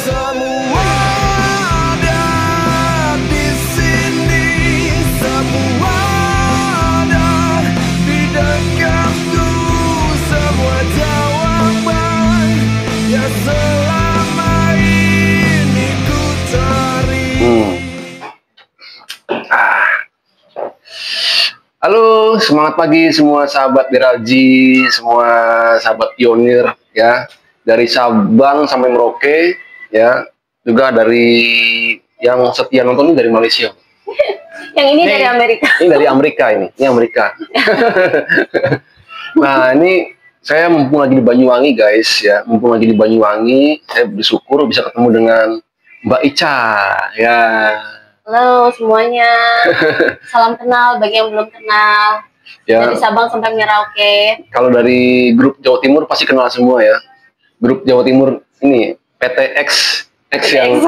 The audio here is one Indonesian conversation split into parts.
Semua ada di sini, semua ada di dekatku, semua jawaban yang selama ini ku cari. Halo, semangat pagi semua sahabat Beralji, semua sahabat pionir ya, dari Sabang sampai Merauke ya, juga dari yang setia nonton ini dari Malaysia. Yang ini dari Amerika. Ini dari Amerika ini Amerika. Nah, ini saya mumpung lagi di Banyuwangi guys ya, mumpung lagi di Banyuwangi, saya bersyukur bisa ketemu dengan Mbak Ica ya. Halo semuanya, salam kenal bagi yang belum kenal. Ya. Dari Sabang sampai Merauke. Kalau dari grup Jawa Timur pasti kenal semua ya. Grup Jawa Timur ini PTX yang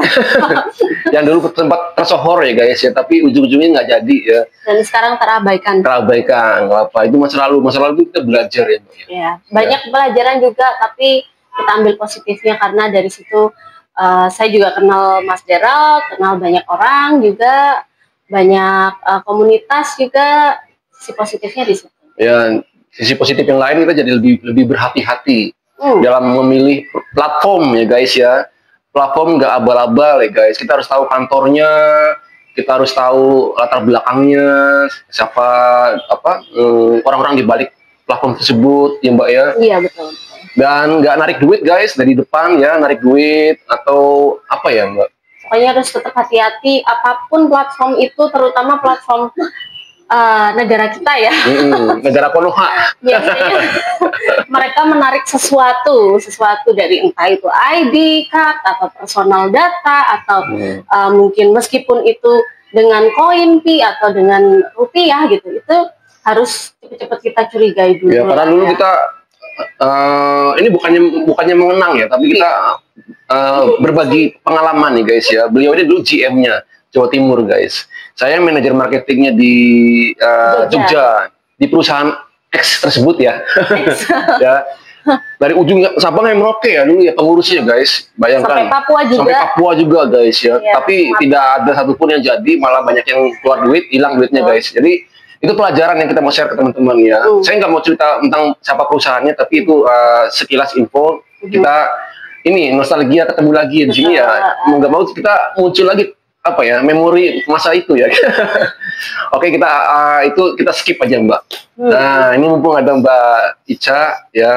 yang dulu sempat tersohor ya guys ya, tapi ujung-ujungnya nggak jadi ya. Dan sekarang terabaikan. Terabaikan, apa itu masa lalu itu kita belajar ya. Ya, banyak pelajaran juga, tapi kita ambil positifnya karena dari situ saya juga kenal Mas Gerald, kenal banyak orang juga, banyak komunitas juga. Sisi positifnya di situ. Ya, sisi positif yang lain kita jadi lebih berhati-hati dalam memilih platform ya guys ya. Platform nggak abal-abal ya guys. Kita harus tahu kantornya, kita harus tahu latar belakangnya, siapa orang-orang di balik platform tersebut ya Mbak ya. Iya betul. Dan nggak narik duit guys dari depan ya, narik duit atau apa ya Mbak. Pokoknya harus tetap hati-hati apapun platform itu, terutama platform negara kita ya. Negara Konoha. Biasanya mereka menarik sesuatu dari entah itu ID card atau personal data atau mungkin meskipun itu dengan koin pi atau dengan rupiah gitu, itu harus cepat-cepat kita curigai dulu. Ya, karena dulu kita ini bukannya mengenang ya, tapi kita berbagi pengalaman nih guys ya. Beliau ini dulu GM-nya Jawa Timur guys. Saya manajer marketingnya di Jogja, di perusahaan X tersebut ya. Ya. Dari ujung Sabang sampai Merauke ya dulu ya pengurusnya guys. Bayangkan. Sampai Papua juga guys ya. Tapi tidak ada satupun yang jadi, malah banyak yang keluar duit, hilang duitnya guys. Jadi itu pelajaran yang kita mau share ke teman-teman ya. Saya nggak mau cerita tentang siapa perusahaannya, tapi itu sekilas info. Kita ini nostalgia ketemu lagi di sini ya. Mau nggak mau kita muncul lagi apa ya, memori masa itu ya. Oke, kita skip aja Mbak. Nah, ini mumpung ada Mbak Ica ya,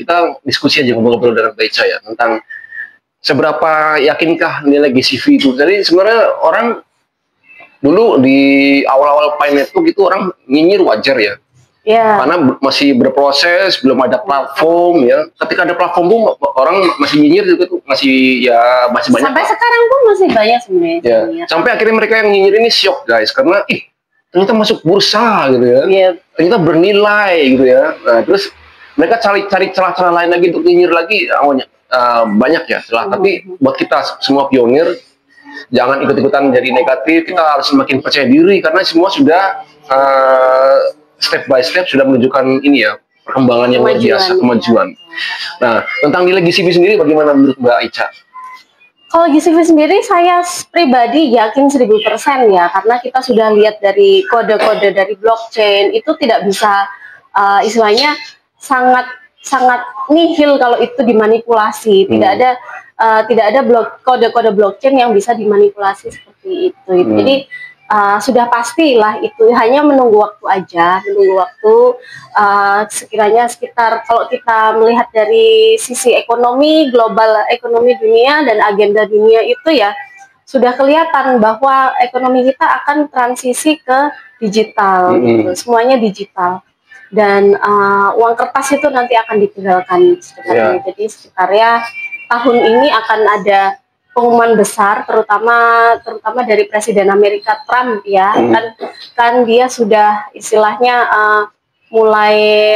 kita diskusi aja, ngobrol-ngobrol dengan Mbak Ica ya tentang seberapa yakinkah nilai GCV itu. Jadi sebenarnya orang dulu di awal-awal Pi Network itu orang nyinyir wajar ya. Karena masih berproses, belum ada platform ya. Ketika ada platform pun orang masih nyinyir juga tuh, masih banyak. Sampai sekarang pun masih banyak sebenarnya. Ya. Sampai akhirnya mereka yang nyinyir ini shock guys, karena ternyata masuk bursa gitu ya. Ternyata bernilai gitu ya. Nah, terus mereka cari celah-celah lain lagi untuk nyinyir lagi, banyak ya celah. Tapi buat kita semua pionir, jangan ikut-ikutan jadi negatif. Kita harus semakin percaya diri karena semua sudah step by step sudah menunjukkan ini ya, perkembangan yang luar biasa, kemajuan. Nah, tentang nilai GCV sendiri bagaimana menurut Mbak Ica? Kalau GCV sendiri saya pribadi yakin 1000% ya, karena kita sudah lihat dari kode-kode dari blockchain itu tidak bisa istilahnya sangat nihil kalau itu dimanipulasi. Tidak ada kode-kode blockchain yang bisa dimanipulasi seperti itu. Jadi sudah pastilah itu hanya menunggu waktu aja, sekiranya sekitar, kalau kita melihat dari sisi ekonomi, global ekonomi dunia dan agenda dunia itu ya sudah kelihatan bahwa ekonomi kita akan transisi ke digital, gitu. Semuanya digital dan uang kertas itu nanti akan ditinggalkan sekitarnya. Jadi sekitarnya tahun ini akan ada pengumuman besar, terutama dari Presiden Amerika Trump ya, kan dia sudah istilahnya mulai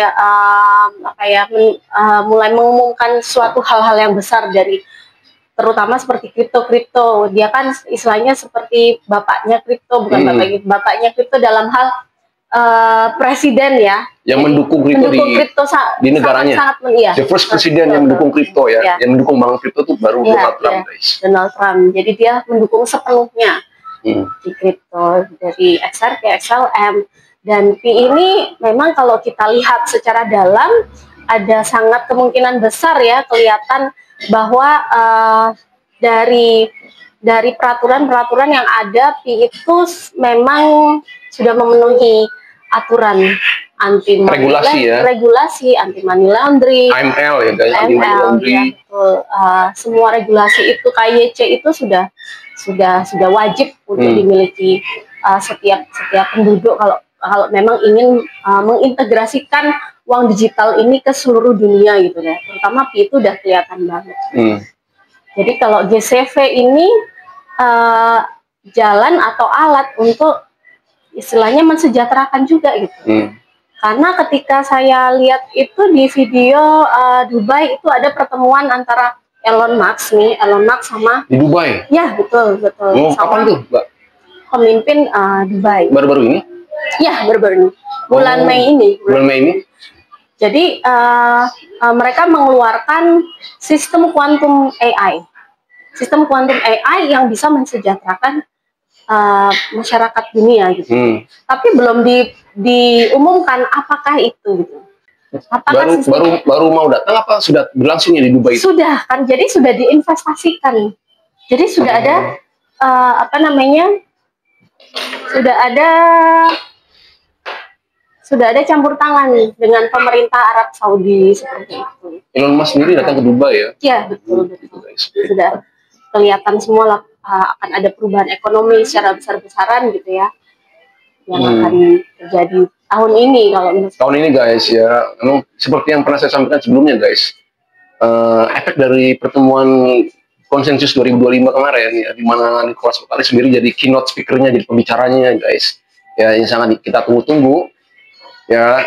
mulai mengumumkan suatu hal-hal yang besar, dari terutama seperti kripto. Dia kan istilahnya seperti bapaknya kripto, bukan bapaknya kripto dalam hal presiden ya yang mendukung kripto di negaranya. Sangat, iya. The first presiden yang mendukung kripto ya, yang mendukung bank kripto itu baru Donald Trump, guys. Donald Trump. Jadi dia mendukung sepenuhnya di kripto dari XRP, XLM, dan Pi ini memang kalau kita lihat secara dalam ada sangat kemungkinan besar ya kelihatan bahwa dari peraturan-peraturan yang ada, Pi itu memang sudah memenuhi aturan anti regulasi anti money laundering, AML ya guys, anti money laundering. Semua regulasi itu KYC itu sudah wajib untuk dimiliki setiap penduduk kalau memang ingin mengintegrasikan uang digital ini ke seluruh dunia gitu ya. Terutama Pi itu udah kelihatan banget. Jadi kalau GCV ini jalan atau alat untuk istilahnya mensejahterakan juga gitu. Karena ketika saya lihat itu di video Dubai itu ada pertemuan antara Elon Musk sama di Dubai. Ya betul. Kapan tuh, Mbak? Pemimpin Dubai. Baru-baru ini? Ya baru-baru ini. Bulan Mei ini. Jadi mereka mengeluarkan sistem kuantum AI. Sistem kuantum AI yang bisa mensejahterakan masyarakat dunia gitu. Tapi belum diumumkan apakah itu gitu. Baru mau datang apa sudah berlangsungnya di Dubai? Sudah kan, jadi sudah diinvestasikan. Jadi sudah ada sudah ada campur tangan dengan pemerintah Arab Saudi seperti itu. Elon Musk sendiri datang ke Dubai ya? Iya betul. Sudah kelihatan semua lah, akan ada perubahan ekonomi secara besar-besaran gitu ya yang akan terjadi tahun ini. Kalau tahun ini guys ya, memang seperti yang pernah saya sampaikan sebelumnya guys, efek dari pertemuan konsensus 2025 kemarin ya, di mana Nicholas Kokalis sendiri jadi keynote speakernya, jadi pembicaranya guys ya, yang sangat kita tunggu-tunggu ya.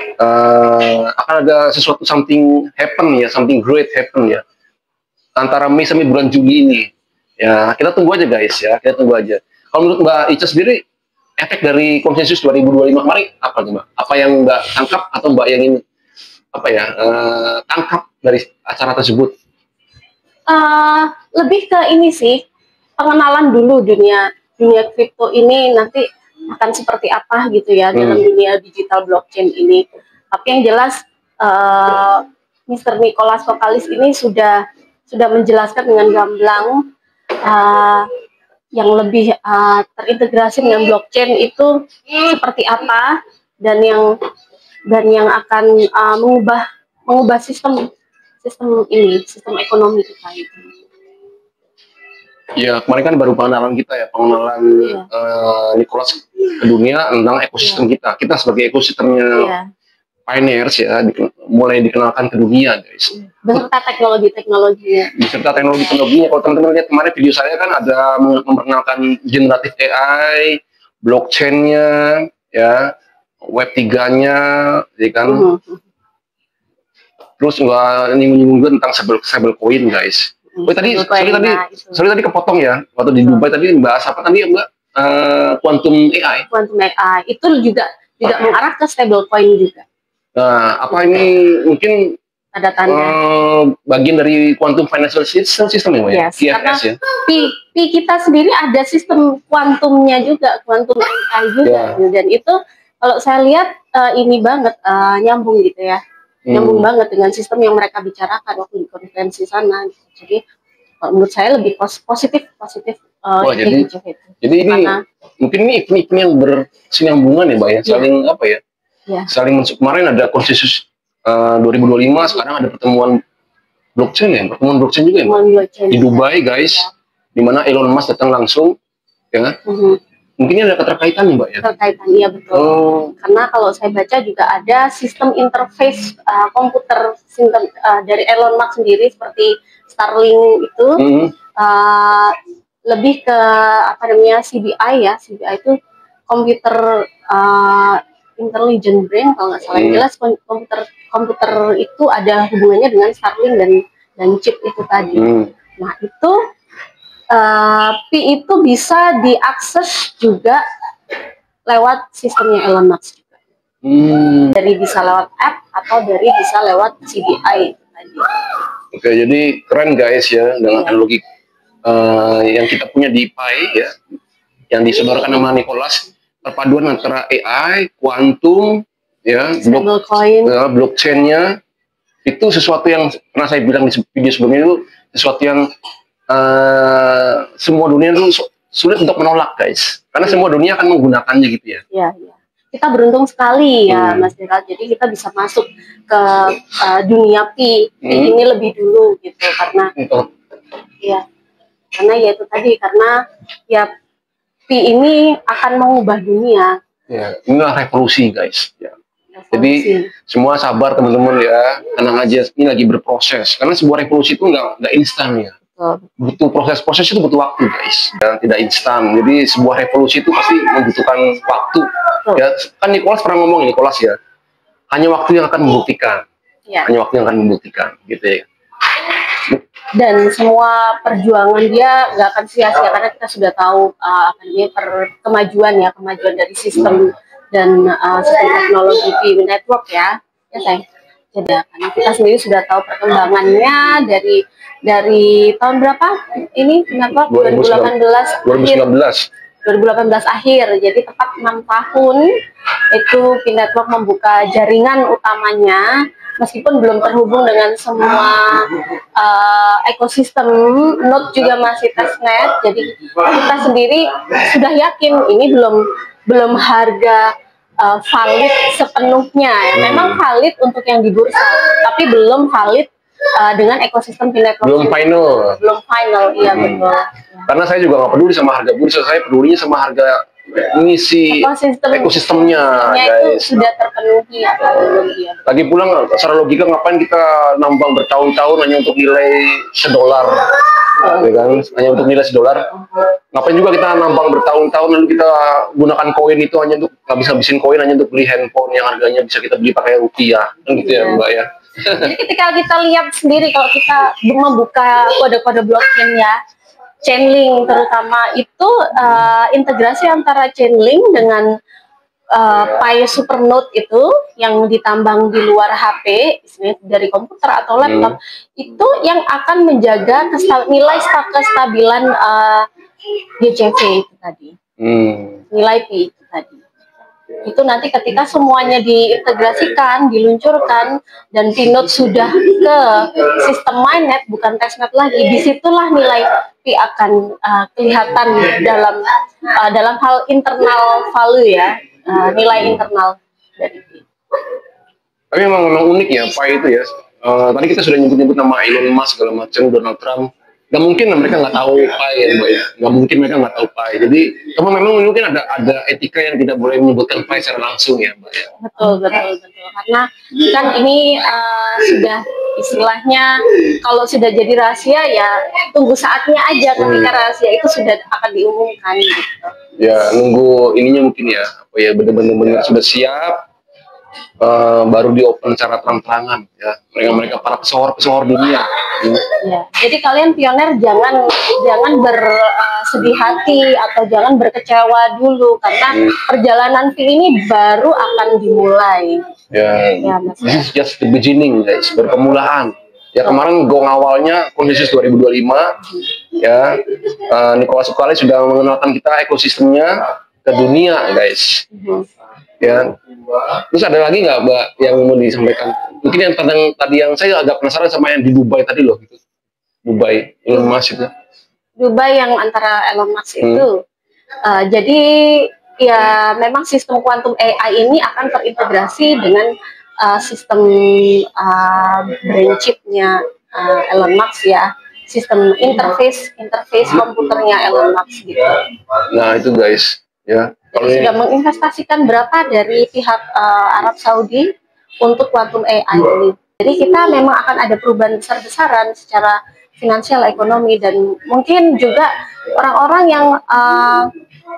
Akan ada sesuatu, something great happen ya antara Mei sampai bulan Juli ini ya. Kita tunggu aja guys ya, kita tunggu aja. Kalau menurut Mbak Ica sendiri, efek dari konsensus 2025 kemarin apa nih Mbak? Apa yang Mbak tangkap atau Mbak yang ingin tangkap dari acara tersebut? Lebih ke ini sih, pengenalan dulu dunia kripto ini nanti akan seperti apa gitu ya dalam dunia digital blockchain ini. Tapi yang jelas Mr. Nicholas Kokalis ini sudah menjelaskan dengan gamblang yang lebih terintegrasi dengan blockchain itu seperti apa, dan yang akan mengubah sistem ekonomi kita itu. Ya, kemarin kan baru pengenalan kita ya, Nicholas ke dunia tentang ekosistem kita. Kita sebagai ekosistemnya pioneers ya, mulai dikenalkan ke dunia guys. Beserta teknologinya. Kalau teman-teman lihat kemarin video saya kan ada memperkenalkan generatif AI, blockchain-nya, ya, Web 3-nya, ya kan. Terus nggak nyinggung tentang stablecoin guys. Sorry tadi kepotong ya. Waktu di Dubai tadi bahas apa tadi ya Mbak? Quantum AI. Quantum AI itu juga mengarah ke stablecoin juga. Nah, apa ini mungkin ada tanda bagian dari quantum financial system ya, yes, QFS ya. Pi kita sendiri ada sistem kuantumnya juga, quantum AI juga, dan itu kalau saya lihat ini banget nyambung gitu ya, nyambung banget dengan sistem yang mereka bicarakan waktu di konferensi sana. Gitu. Jadi menurut saya lebih positif. Jadi ini mungkin ini event yang bersinambungan ya, Mbak ya, saling apa ya? Saling kemarin ada konsensus 2025, sekarang ada pertemuan blockchain ya, pertemuan blockchain juga ya, di Dubai guys, di mana Elon Musk datang langsung ya. Mungkin ini ada keterkaitan nih Mbak ya? Terkaitan, iya betul. Karena kalau saya baca juga ada sistem interface komputer dari Elon Musk sendiri seperti Starlink itu, lebih ke CBI ya. CBI itu komputer intelligent brain kalau nggak salah. Jelas komputer itu ada hubungannya dengan Starlink dan chip itu tadi. Nah itu Pi itu bisa diakses juga lewat sistemnya Elon Musk juga. Dari bisa lewat app atau dari bisa lewat CDI tadi. Oke, jadi keren guys ya dengan teknologi yang kita punya di Pi ya, yang disodorkan sama Nicholas, perpaduan antara AI, kuantum, ya, blockchain-nya itu sesuatu yang pernah saya bilang di video sebelumnya, itu sesuatu yang semua dunia itu sulit untuk menolak guys, karena semua dunia akan menggunakannya gitu ya. Iya, iya. Kita beruntung sekali ya Mas Gerald, jadi kita bisa masuk ke dunia Pi ini lebih dulu gitu, karena ya ya itu tadi, karena ya Pi ini akan mengubah dunia. Ya, inilah revolusi guys. Ya. Jadi semua sabar teman-teman ya, tenang aja, ini lagi berproses, karena sebuah revolusi itu nggak instan ya. Butuh proses itu butuh waktu guys, dan tidak instan. Jadi sebuah revolusi itu pasti membutuhkan waktu. Ya, kan Nicholas pernah ngomong, Nicholas ya, hanya waktu yang akan membuktikan, hanya waktu yang akan membuktikan, gitu ya. Dan semua perjuangan dia nggak akan sia-sia, karena kita sudah tahu kemajuan dari sistem dan sistem teknologi Pi network ya sayang. Jadi karena kita sendiri sudah tahu perkembangannya dari tahun berapa ini network 2018 akhir, jadi tepat 6 tahun itu Pi network membuka jaringan utamanya, meskipun belum terhubung dengan semua ekosistem. Node juga masih testnet, jadi kita sendiri sudah yakin ini belum harga valid sepenuhnya ya. Memang valid untuk yang di bursa, tapi belum valid dengan ekosistem Pi network. Belum final, iya betul. Karena saya juga nggak peduli sama harga bursa, saya pedulinya sama harga ngisi ekosistemnya guys. Itu sudah terpenuhi atau belum ya. Lagi pulang secara logika, ngapain kita nambang bertahun-tahun hanya untuk nilai $1, ya kan? Hanya untuk nilai $1. Ngapain juga kita nambang bertahun-tahun lalu kita gunakan koin itu hanya untuk habis-habisin koin hanya untuk beli handphone yang harganya bisa kita beli pakai rupiah, kan gitu ya Mbak ya. Jadi ketika kita lihat sendiri, kalau kita membuka kode-kode blockchain ya, Chainlink terutama itu integrasi antara Chainlink dengan Pi Supernode itu yang ditambang di luar HP, dari komputer atau laptop, itu yang akan menjaga nilai kestabilan GCV itu tadi, nilai Pi itu tadi. Itu nanti ketika semuanya diintegrasikan, diluncurkan, dan Pinode sudah ke sistem mainnet, bukan testnet lagi, disitulah nilai Pi akan kelihatan dalam hal internal value ya, nilai internal dari Pi. Tapi memang unik ya Pi itu ya. Tadi kita sudah nyebut-nyebut nama Elon Musk segala macam, Donald Trump. Gak mungkin mereka nggak tahu Pi ya Mbak ya. Gak mungkin mereka nggak tahu Pi. Jadi memang mungkin ada etika yang tidak boleh menyebutkan Pi secara langsung ya Mbak ya. Betul. Karena kan ini sudah istilahnya, kalau sudah jadi rahasia ya tunggu saatnya aja ketika rahasia itu sudah akan diumumkan gitu. Ya nunggu ininya mungkin ya, apa ya, benar-benar sudah siap. Baru di open secara terang-terangan ya, mereka para pesohor dunia. Ya, jadi kalian pioner jangan bersedih hati atau jangan berkecewa dulu, karena perjalanan Pi ini baru akan dimulai. Ya, this is just the beginning guys, permulaan. Ya kemarin gong awalnya Konsensus 2025 ya, Nicholas Sukali sudah mengenalkan kita ekosistemnya ke dunia guys. Ya. Terus ada lagi nggak Mbak yang mau disampaikan? Mungkin yang tadi yang saya agak penasaran sama yang di Dubai tadi loh, gitu. Dubai, Elon Musk itu. Dubai yang antara Elon Musk itu. Jadi ya memang sistem kuantum AI ini akan terintegrasi dengan sistem brain chipnya Elon Musk ya. Sistem interface komputernya Elon Musk gitu. Nah itu guys ya. Sudah menginvestasikan berapa dari pihak Arab Saudi untuk quantum AI ini. Jadi kita memang akan ada perubahan besar-besaran secara finansial, ekonomi, dan mungkin juga orang-orang yang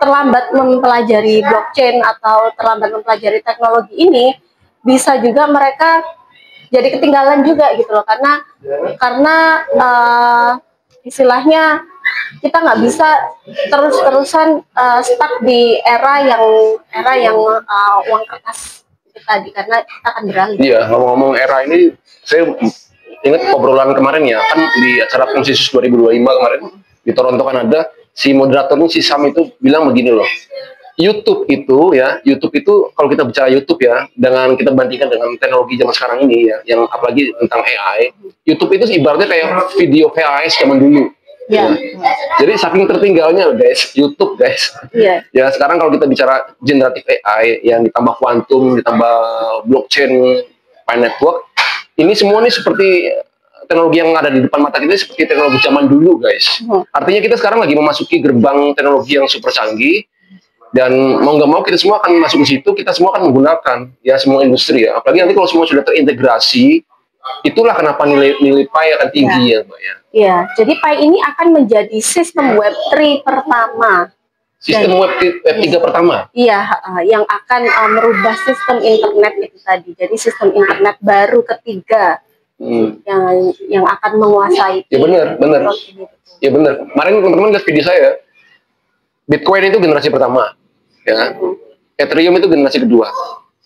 terlambat mempelajari blockchain atau terlambat mempelajari teknologi ini, bisa juga mereka jadi ketinggalan juga gitu loh, karena istilahnya kita nggak bisa terus-terusan stuck di era yang uang kertas gitu. tadi karena kita akan beralih. Iya, ngomong-ngomong era ini, saya ingat obrolan kemarin ya, kan di acara Consensus 2025 kemarin di Toronto Kanada, si moderatornya si Sam itu bilang begini loh. YouTube itu kalau kita bicara YouTube ya, dengan kita bandingkan dengan teknologi zaman sekarang ini ya, yang apalagi tentang AI, YouTube itu ibaratnya kayak video VHS zaman dulu. Ya. Jadi saking tertinggalnya guys, YouTube guys. Iya. Ya sekarang kalau kita bicara generatif AI yang ditambah kuantum, ditambah blockchain, Pi network, ini semua nih seperti teknologi yang ada di depan mata kita seperti teknologi zaman dulu guys. Artinya kita sekarang lagi memasuki gerbang teknologi yang super canggih. Dan mau nggak mau kita semua akan masuk ke situ, kita semua akan menggunakan ya semua industri ya. Apalagi nanti kalau semua sudah terintegrasi, itulah kenapa nilai Pi akan tinggi ya Mbak ya. Iya, jadi Pi ini akan menjadi sistem Web3 pertama. Sistem Web3 pertama? Iya, yang akan merubah sistem internet itu tadi. Jadi sistem internet baru ketiga yang akan menguasai. Ya benar. Ya benar. Kemarin teman-teman lihat video saya, Bitcoin itu generasi pertama. Ya, Ethereum itu generasi kedua,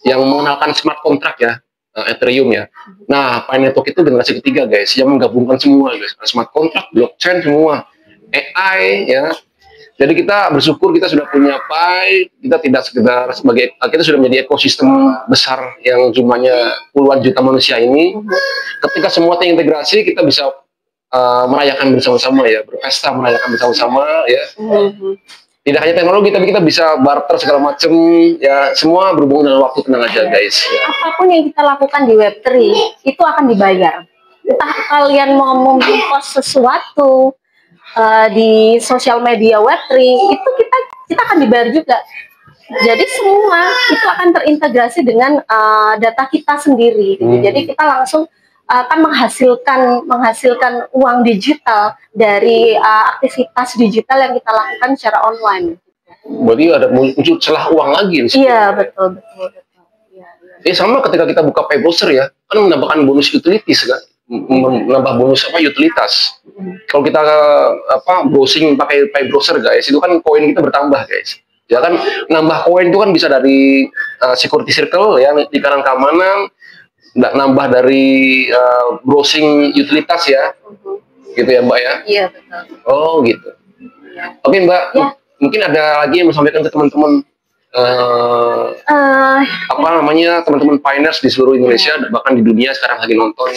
yang mengenalkan smart contract ya, Ethereum ya. Nah, Pi network itu generasi ketiga guys, yang menggabungkan semua guys, smart contract, blockchain semua, AI ya. Jadi kita bersyukur kita sudah punya Pi, kita tidak sekedar sebagai, kita sudah menjadi ekosistem besar yang jumlahnya puluhan juta manusia ini. Ketika semua terintegrasi, kita bisa merayakan bersama-sama ya, berpesta merayakan bersama-sama ya. Tidak hanya teknologi, tapi kita bisa barter segala macam ya, semua berhubungan dengan waktu, tenang aja guys ya. Apapun yang kita lakukan di Web3 itu akan dibayar. Entah kalian mau mempost sesuatu di sosial media Web3, itu kita akan dibayar juga. Jadi semua itu akan terintegrasi dengan data kita sendiri. Jadi kita langsung akan menghasilkan uang digital dari aktivitas digital yang kita lakukan secara online. Berarti ada muncul celah uang lagi. Iya, betul. Ya, sama ketika kita buka Pi browser ya, kan menambahkan bonus utilities kan, menambah bonus utilitas. Kalau kita browsing pakai Pi browser guys, itu kan koin kita bertambah guys. Ya kan, nambah koin itu kan bisa dari security circle ya di kanan keamanan, nambah dari browsing utilitas ya, gitu ya Mbak ya? Iya betul. Oh gitu. Ya. Oke Mbak, mungkin ada lagi yang mau sampaikan ke teman-teman teman-teman Piners di seluruh Indonesia, bahkan di dunia sekarang lagi nonton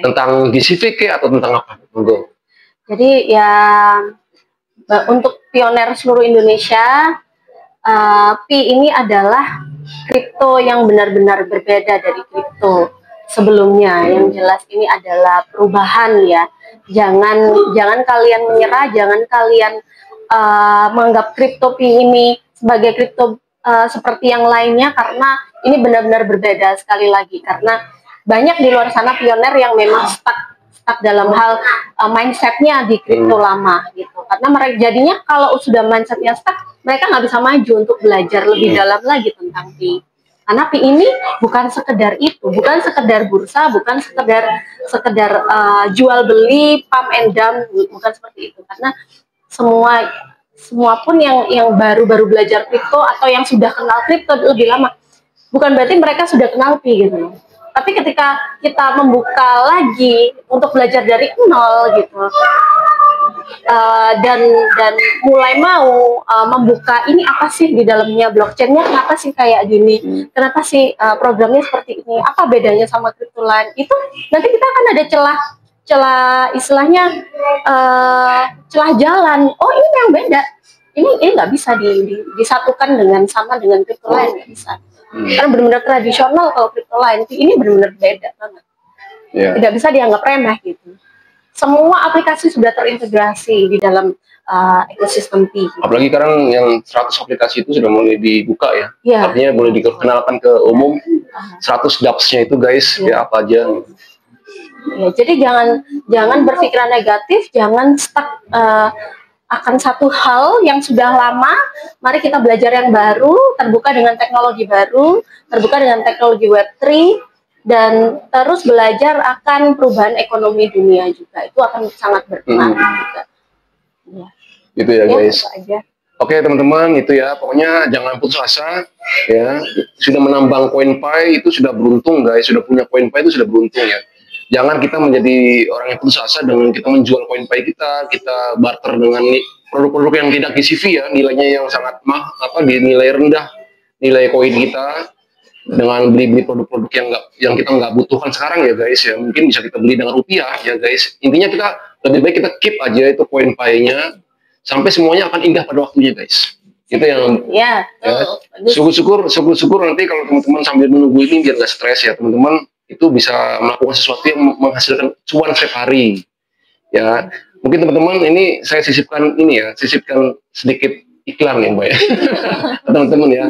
tentang DCV atau tentang apa? Monggo. Jadi ya untuk pioner seluruh Indonesia, Pi ini adalah kripto yang benar-benar berbeda dari kripto sebelumnya. Yang jelas ini adalah perubahan ya. Jangan kalian menyerah, jangan kalian menganggap kripto Pi ini sebagai kripto seperti yang lainnya, karena ini benar-benar berbeda sekali lagi. Karena banyak di luar sana pioner yang memang stuck dalam hal mindsetnya di kripto lama gitu. Karena mereka jadinya kalau sudah mindsetnya stuck, mereka nggak bisa maju untuk belajar lebih dalam lagi tentang Pi. Karena Pi ini bukan sekedar itu, bukan sekedar bursa, bukan sekedar jual beli, pump and dump, bukan seperti itu. Karena semua pun yang baru-baru belajar kripto atau yang sudah kenal kripto lebih lama, bukan berarti mereka sudah kenal Pi gitu. Tapi ketika kita membuka lagi untuk belajar dari nol gitu, dan mulai mau membuka ini apa sih di dalamnya, blockchainnya kenapa sih kayak gini, kenapa sih programnya seperti ini, apa bedanya sama kripto lain, itu nanti kita akan ada celah istilahnya celah jalan. Oh ini yang beda, ini nggak bisa disatukan sama dengan kripto lain, nggak bisa. Karena benar-benar tradisional kalau kripto lain, ini benar-benar beda banget. Tidak bisa dianggap remeh gitu. Semua aplikasi sudah terintegrasi di dalam ekosistem Pi. Apalagi sekarang yang 100 aplikasi itu sudah mulai dibuka ya. Artinya boleh dikenalkan ke umum. 100 dApps-nya itu guys, ya apa aja. Ya, jadi jangan berpikiran negatif, jangan stuck akan satu hal yang sudah lama. Mari kita belajar yang baru, terbuka dengan teknologi baru, terbuka dengan teknologi Web3, dan terus belajar akan perubahan ekonomi dunia juga. Itu akan sangat berpengaruh juga. Gitu ya guys. Itu aja. Oke teman-teman, itu ya, pokoknya jangan putus asa ya. Sudah menambang CoinPi itu sudah beruntung guys, sudah punya CoinPi itu sudah beruntung ya. Jangan kita menjadi orang yang putus asa dengan kita menjual CoinPi kita barter dengan produk-produk yang tidak GCV ya, nilainya yang sangat di nilai rendah, nilai koin kita, dengan beli-beli produk-produk yang kita nggak butuhkan sekarang ya guys ya. Mungkin bisa kita beli dengan rupiah ya guys. Intinya kita lebih baik kita keep aja itu CoinPi-nya sampai semuanya akan indah pada waktunya guys. Itu yang Ya, syukur-syukur nanti kalau teman-teman sambil menunggu ini biar nggak stres ya teman-teman, itu bisa melakukan sesuatu yang menghasilkan cuan setiap hari ya. Mungkin teman-teman ini saya sisipkan sedikit iklan ya mbak ya teman-teman ya.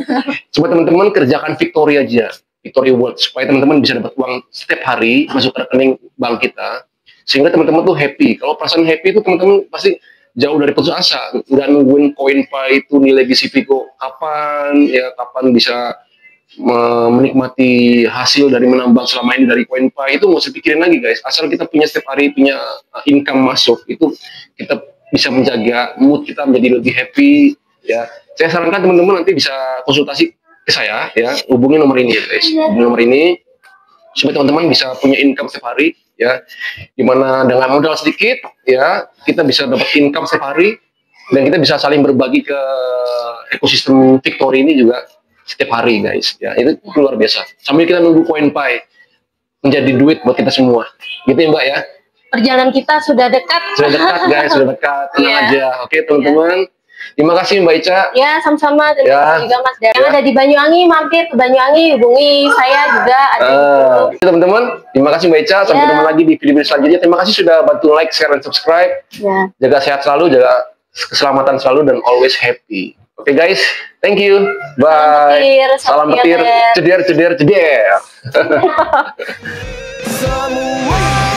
Coba teman-teman kerjakan Victory aja, Victory World, supaya teman-teman bisa dapat uang setiap hari masuk ke rekening bank kita, sehingga teman-teman tuh happy. Kalau perasaan happy itu teman-teman pasti jauh dari putus asa, nggak nungguin CoinPi itu nilai GCV kok kapan bisa menikmati hasil dari menambang selama ini dari CoinPi. Itu nggak usah pikirin lagi guys, asal kita punya setiap hari punya income masuk, itu kita bisa menjaga mood kita menjadi lebih happy ya. Saya sarankan teman-teman nanti bisa konsultasi ke saya ya, hubungi nomor ini ya guys, hubungi nomor ini supaya teman-teman bisa punya income setiap hari ya, dimana dengan modal sedikit ya kita bisa dapat income setiap hari, dan kita bisa saling berbagi ke ekosistem Victory ini juga setiap hari guys ya. Itu luar biasa, sambil kita nunggu CoinPi menjadi duit buat kita semua gitu ya mbak ya. perjalanan kita sudah dekat. Sudah dekat guys, sudah dekat, tenang aja. Oke teman-teman, terima kasih Mbak Ica. Ya, sama-sama. Terima kasih juga Mas Dan. Yang ada di Banyuwangi, mampir ke Banyuwangi, hubungi saya juga. Teman-teman, terima kasih Mbak Ica. Sampai ketemu lagi di video selanjutnya. Terima kasih sudah bantu like, share, dan subscribe. Jaga sehat selalu, jaga keselamatan selalu, dan always happy. Oke guys, thank you. Bye. Salam petir. Ceder. Semua